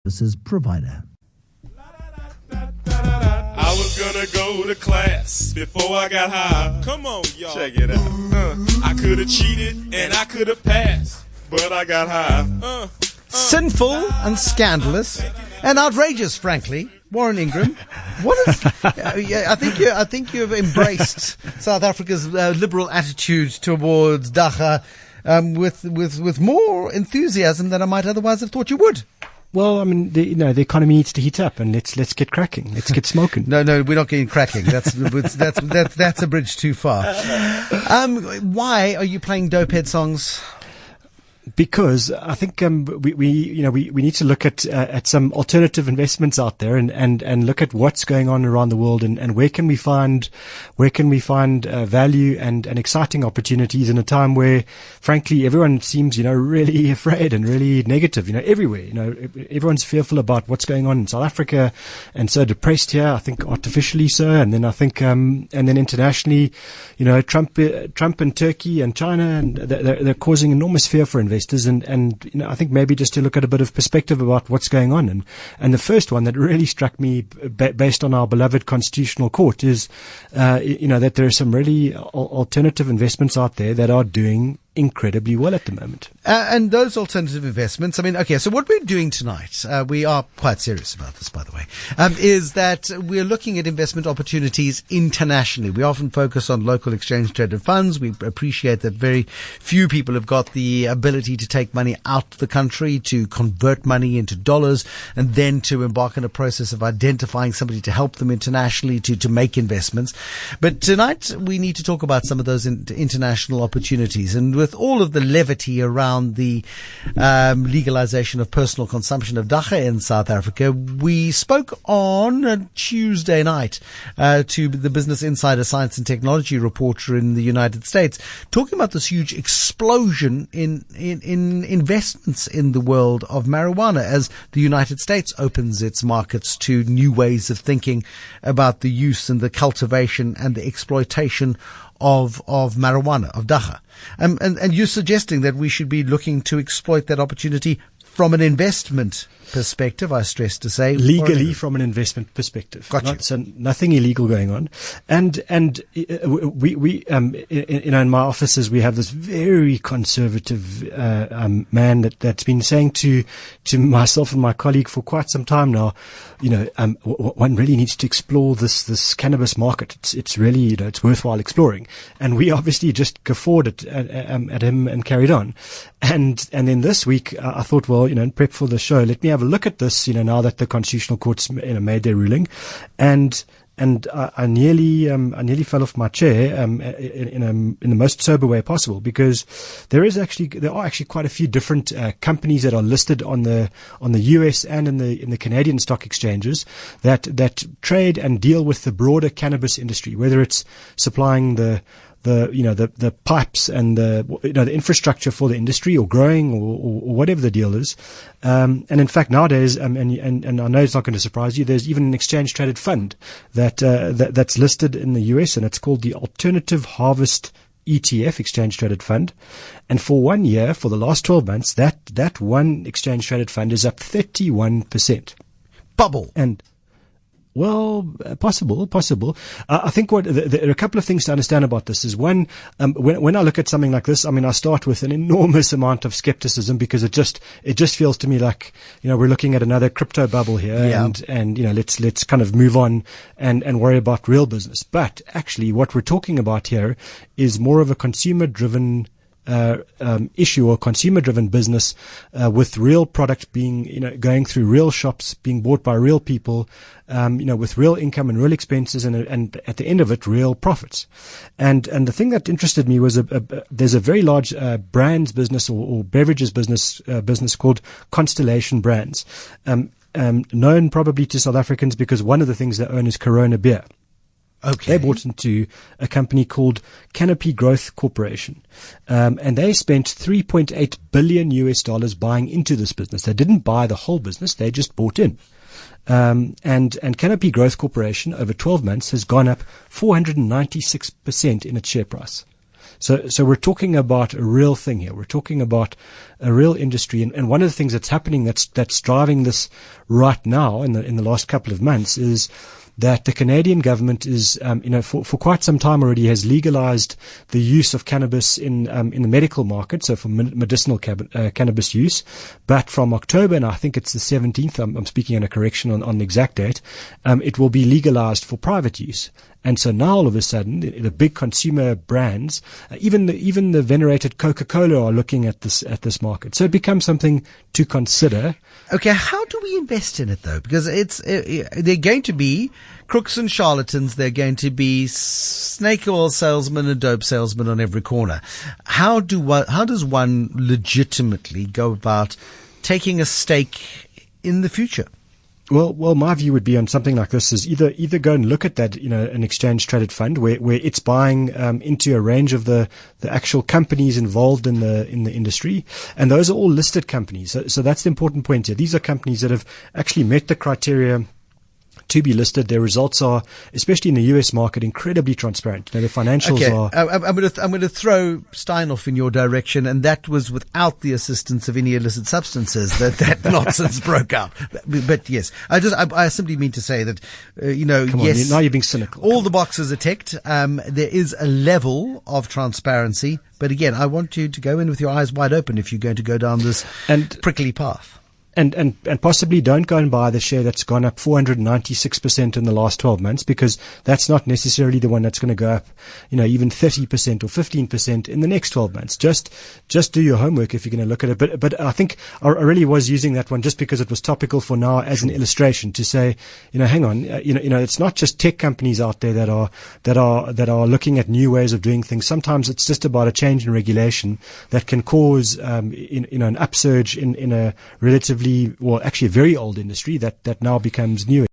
services provider. I was gonna go to class before I got high. Come on, y'all. Check it out. I could have cheated and I could have passed, but I got high. Sinful and scandalous and outrageous, frankly. Warren Ingram, what is? I think you've embraced South Africa's liberal attitude towards Dagga with more enthusiasm than I might otherwise have thought you would. Well, I mean, the economy needs to heat up, and let's get cracking. Let's get smoking. No, we're not getting cracking. That's a bridge too far. Why are you playing dopehead songs? Because I think we need to look at some alternative investments out there and look at what's going on around the world and where can we find value and exciting opportunities in a time where, frankly, everyone seems really afraid and really negative everywhere. Everyone's fearful about what's going on in South Africa and so depressed here. I think artificially so, and then I think and then internationally, Trump and Turkey and China, and they're causing enormous fear for investors. And I think maybe just to look at a bit of perspective about what's going on. And the first one that really struck me based on our beloved Constitutional Court is, that there are some really alternative investments out there that are doing incredibly well at the moment. And those alternative investments, so what we're doing tonight, we are quite serious about this, by the way, is that we're looking at investment opportunities internationally. We often focus on local exchange traded funds. We appreciate that very few people have got the ability to take money out of the country, to convert money into dollars, and then to embark on a process of identifying somebody to help them internationally to make investments. But tonight we need to talk about some of those international opportunities. And with all of the levity around the legalization of personal consumption of Dagga in South Africa, we spoke on Tuesday night to the Business Insider Science and Technology reporter in the United States, talking about this huge explosion in investments in the world of marijuana as the United States opens its markets to new ways of thinking about the use and the cultivation and the exploitation of marijuana, of Dagga. And you're suggesting that we should be looking to exploit that opportunity from an investment perspective, I stress to say. Legally, from an investment perspective. Gotcha. So nothing illegal going on. And we in my offices, we have this very conservative man that's been saying to myself and my colleague for quite some time now, one really needs to explore this cannabis market. It's really, it's worthwhile exploring. And we obviously just guffawed at him and carried on. And then this week, I thought, well, in prep for the show, let me have a look at this, now that the Constitutional Court's made their ruling. And I nearly fell off my chair, in the most sober way possible, because there are actually quite a few different companies that are listed on the US and in the Canadian stock exchanges that trade and deal with the broader cannabis industry, whether it's supplying the pipes and the infrastructure for the industry, or growing, or whatever the deal is. And in fact, nowadays, and I know it's not going to surprise you, there's even an exchange traded fund that's listed in the US, and it's called the Alternative Harvest ETF, exchange traded fund. And for 1 year, for the last 12 months, that one exchange traded fund is up 31%. Bubble. And well, possible. I think there are a couple of things to understand about this. Is one, when I look at something like this, I start with an enormous amount of skepticism, because it just feels to me like, we're looking at another crypto bubble here, yeah. and let's kind of move on and worry about real business. But actually, what we're talking about here is more of a consumer-driven issue, or consumer-driven business, with real product being, going through real shops, being bought by real people, with real income and real expenses, and at the end of it, real profits. And the thing that interested me was there's a very large brands business or beverages business called Constellation Brands, known probably to South Africans because one of the things they own is Corona beer. Okay. They bought into a company called Canopy Growth Corporation, and they spent $3.8 billion buying into this business. They didn't buy the whole business; they just bought in. And Canopy Growth Corporation over 12 months has gone up 496% in its share price. So we're talking about a real thing here. We're talking about a real industry. And one of the things that's happening that's driving this right now in the last couple of months is that the Canadian government is, for quite some time already has legalized the use of cannabis in the medical market, so for medicinal cannabis use. But from October, and I think it's the 17th, I'm speaking on a correction on the exact date, it will be legalized for private use. And so now all of a sudden, the big consumer brands, even the venerated Coca-Cola are looking at this market. So it becomes something to consider. Okay, how do we invest in it though? Because they're going to be crooks and charlatans. They're going to be snake oil salesmen and dope salesmen on every corner. How does one legitimately go about taking a stake in the future? Well, my view would be on something like this is either go and look at that, an exchange traded fund where it's buying into a range of the actual companies involved in the industry, and those are all listed companies. So that's the important point here. These are companies that have actually met the criteria to be listed. Their results are, especially in the US market, incredibly transparent. The financials are. I'm going to throw Steinhoff in your direction, and that was without the assistance of any illicit substances that nonsense broke out. But yes, I simply mean to say that yes, now you're being cynical. All the boxes are ticked. There is a level of transparency, but again, I want you to go in with your eyes wide open if you're going to go down this prickly path. And possibly don't go and buy the share that's gone up 496% in the last 12 months, because that's not necessarily the one that's going to go up, even 30% or 15% in the next 12 months. Just do your homework if you're going to look at it. But I think I really was using that one just because it was topical for now as an illustration to say, hang on, it's not just tech companies out there that are looking at new ways of doing things. Sometimes it's just about a change in regulation that can cause, an upsurge in a relatively, well, actually a very old industry that now becomes new.